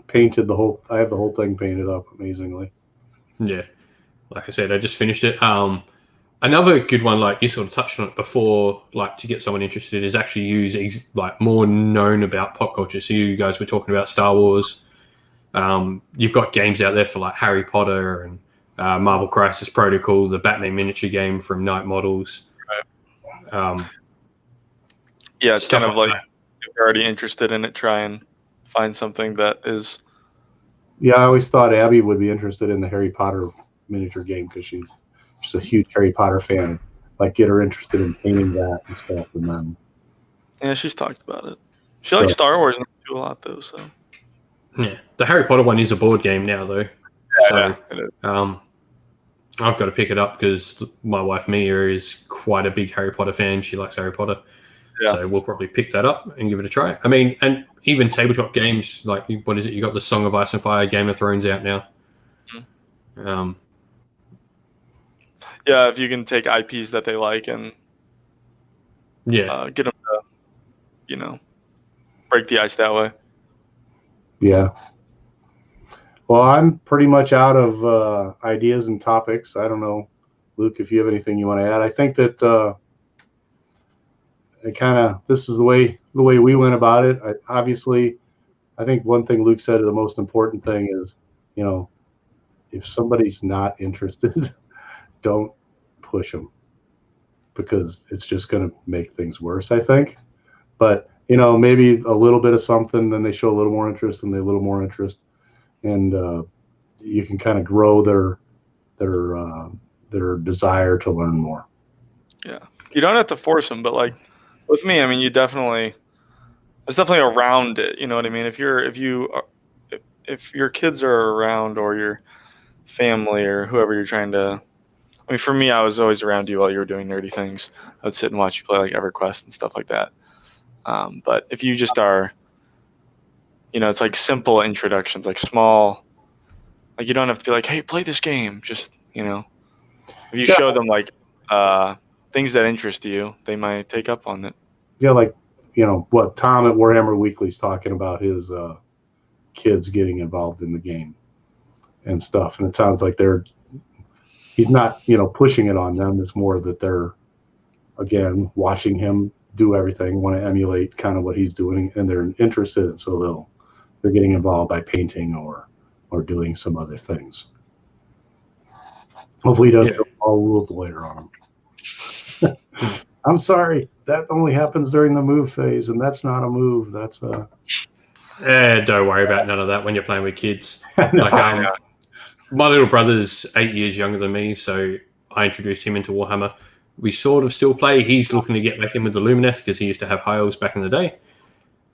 painted the whole. I have the whole thing painted up amazingly. Yeah, like I said, I just finished it. Another good one, like you sort of touched on it before, like to get someone interested, is actually use like more known about pop culture. So you guys were talking about Star Wars. You've got games out there for like Harry Potter and Marvel Crisis Protocol, the Batman miniature game from Night Models. Right. Yeah, it's kind of like if you're already interested in it, try and find something that is. Yeah, I always thought Abby would be interested in the Harry Potter miniature game because she's a huge Harry Potter fan. Like, get her interested in painting that and stuff. And then, yeah, she's talked about it. She likes Star Wars a lot, though. So, yeah, the Harry Potter one is a board game now, though. Yeah, so, I've got to pick it up because my wife Mia is quite a big Harry Potter fan. She likes Harry Potter. Yeah. So we'll probably pick that up and give it a try. I mean, and even tabletop games, like, what is it? You got the Song of Ice and Fire, Game of Thrones out now. Mm-hmm. Yeah, if you can take IPs that they like and get them to, break the ice that way. Yeah. Well, I'm pretty much out of ideas and topics. I don't know, Luke, if you have anything you want to add. I think that this is the way we went about it. I think one thing Luke said, the most important thing is, if somebody's not interested, don't push them, because it's just going to make things worse, I think. But, maybe a little bit of something, then they show a little more interest and a little more interest. And you can kind of grow their desire to learn more. Yeah. You don't have to force them, but like with me, I mean, there's definitely around it. You know what I mean? If your kids are around, or your family, or whoever you're trying to, I mean, for me, I was always around you while you were doing nerdy things. I would sit and watch you play like EverQuest and stuff like that. But if you just are, it's like simple introductions, like small, like you don't have to be like, hey, play this game. Just, if you show them like things that interest you, they might take up on it. Yeah, like, what Tom at Warhammer Weekly is talking about, his kids getting involved in the game and stuff. And it sounds like he's not, pushing it on them. It's more that they're, again, watching him do everything, want to emulate kind of what he's doing, and they're interested. So they're getting involved by painting or doing some other things. Hopefully he doesn't all rule the later on them. I'm sorry, that only happens during the move phase, and that's not a move. That's a... don't worry about none of that when you're playing with kids. Like, my little brother's 8 years younger than me, so I introduced him into Warhammer. We sort of still play. He's looking to get back in with the Lumineth because he used to have high elves back in the day.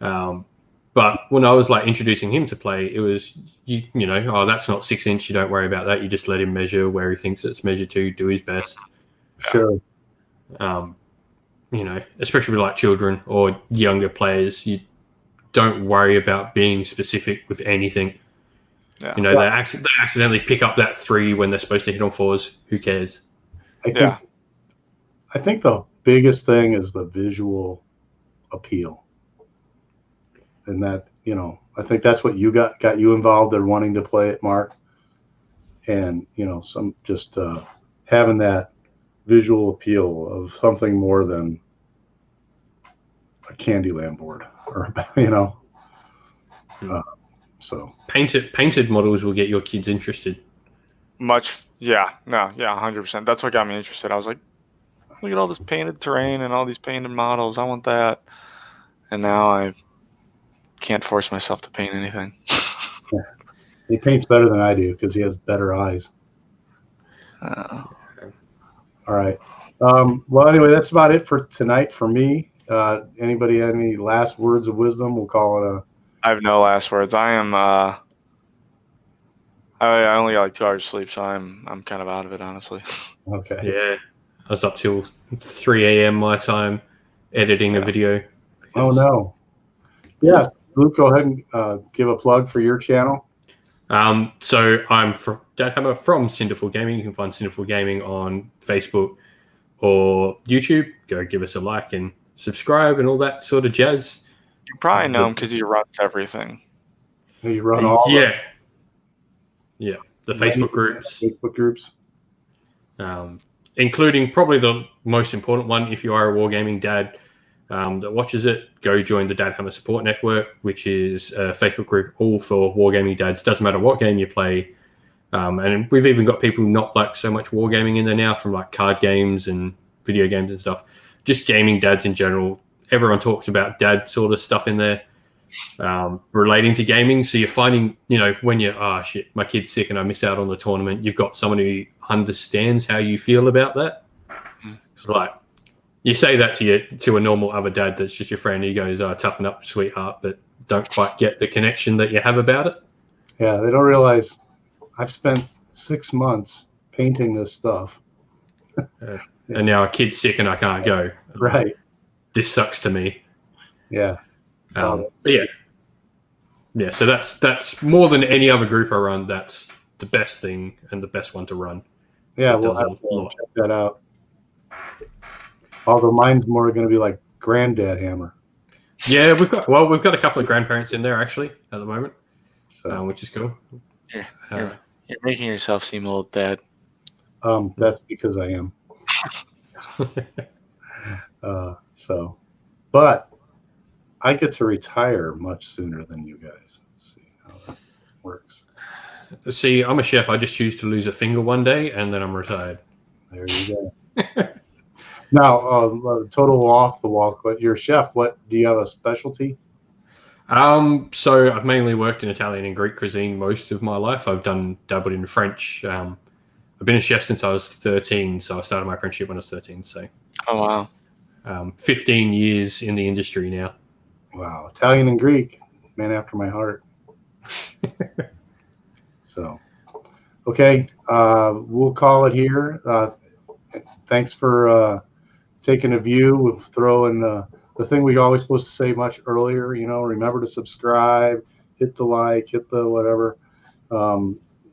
But when I was like introducing him to play, it was, that's not 6 inch. You don't worry about that. You just let him measure where he thinks it's measured to, do his best. Sure. Especially with like children or younger players, you don't worry about being specific with anything. Yeah. They accidentally pick up that 3 when they're supposed to hit on 4s. Who cares? I think the biggest thing is the visual appeal. And that, I think that's what you got you involved in wanting to play it, Mark. And, some just having that visual appeal of something more than a Candyland board, or, so painted models will get your kids interested. 100%. That's what got me interested. I was like, look at all this painted terrain and all these painted models. I want that. And now I can't force myself to paint anything. Yeah. He paints better than I do because he has better eyes. All right. Well, anyway, that's about it for tonight for me. Anybody have any last words of wisdom? We'll call it a. I have no last words. I am. I only got like 2 hours sleep, so I'm kind of out of it, honestly. Okay. Yeah, I was up till 3 a.m. my time editing the video. Oh no. Yes, Luke, go ahead and give a plug for your channel. So I'm Dad Hammer from Cinderfall Gaming. You can find Cinderfall Gaming on Facebook or YouTube. Go give us a like and subscribe and all that sort of jazz. You probably know him because he runs everything. You run all the Facebook groups. Facebook groups. Including probably the most important one, if you are a wargaming dad that watches it, go join the Dad Hammer Support Network, which is a Facebook group all for wargaming dads. Doesn't matter what game you play. And we've even got people not like so much wargaming in there now, from like card games and video games and stuff. Just gaming dads in general. Everyone talks about dad sort of stuff in there relating to gaming. So you're finding, when you're, shit, my kid's sick and I miss out on the tournament, you've got someone who understands how you feel about that. It's like, you say that to a normal other dad that's just your friend. He goes, toughen up, sweetheart, but don't quite get the connection that you have about it. Yeah, they don't realize I've spent 6 months painting this stuff. And now a kid's sick and I can't go. Right. This sucks to me. Yeah. But yeah. So that's more than any other group I run. That's the best thing and the best one to run. Yeah, we'll have to check that out. Although mine's more going to be like Granddad Hammer. Yeah, we've got a couple of grandparents in there actually at the moment, so which is cool. You're making yourself seem old, Dad. That's because I am. But I get to retire much sooner than you guys. Let's see how that works. See, I'm a chef. I just choose to lose a finger one day and then I'm retired. There you go. Now, total off the wall, but you're a chef. What do you have a specialty? So I've mainly worked in Italian and Greek cuisine most of my life. I've dabbled in French. I've been a chef since I was 13, so I started my apprenticeship when I was 13. So, oh wow, 15 years in the industry now. Wow, Italian and Greek, man after my heart. So, okay, we'll call it here. Thanks for taking a view. We'll throw in the thing we always supposed to say much earlier. Remember to subscribe, hit the like, hit the whatever.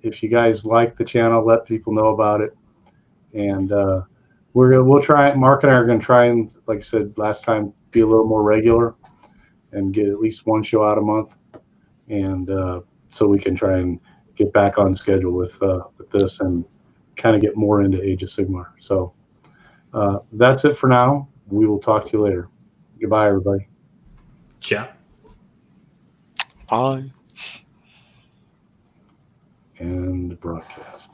If you guys like the channel, let people know about it. And we'll try. Mark and I are going to try and, like I said last time, be a little more regular and get at least one show out a month, and so we can try and get back on schedule with this and kind of get more into Age of Sigmar. So that's it for now. We will talk to you later. Goodbye, everybody. Ciao. bye. And broadcast.